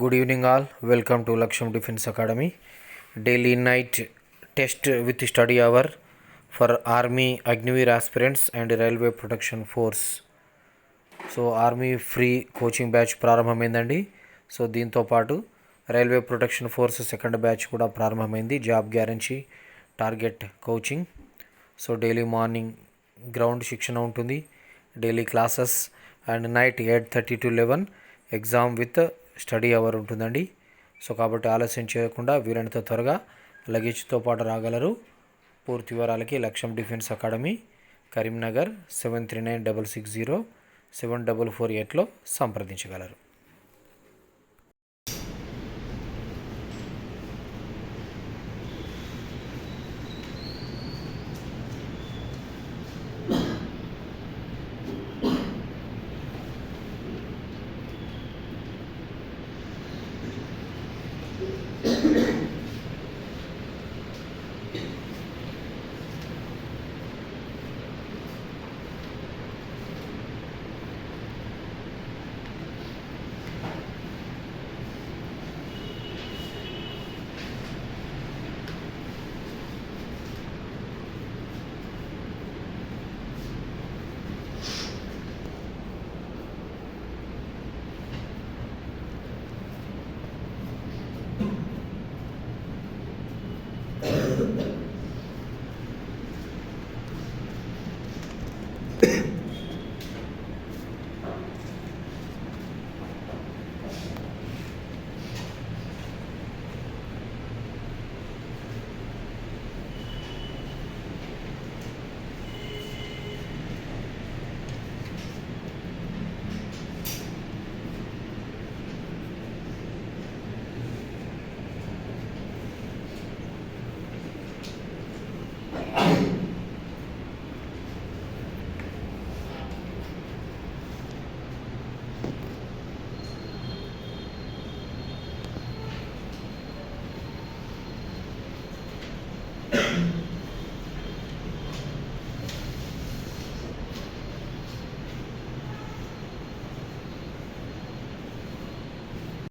Good evening, all. Welcome to Laksham Defense Academy. Daily night test with study hour for Army Agniveer aspirants and Railway Protection Force. So army free coaching batch ప్రారంభమైందండి. So దీంతో పాటు railway protection force second batch కూడా ప్రారంభమైంది. Job guarantee target coaching. So daily morning ground శిక్షణ ఉంటుంది, daily classes and night 8:30 to 11 exam with study hour ఉంటుందండి. సో కాబట్టి ఆలస్యం చేయకుండా వీలైనంత త్వరగా లగేజ్తో పాటు రాగలరు. పూర్తి వివరాలకి లక్ష్యం డిఫెన్స్ అకాడమీ, కరీంనగర్ 7396607448లో సంప్రదించగలరు.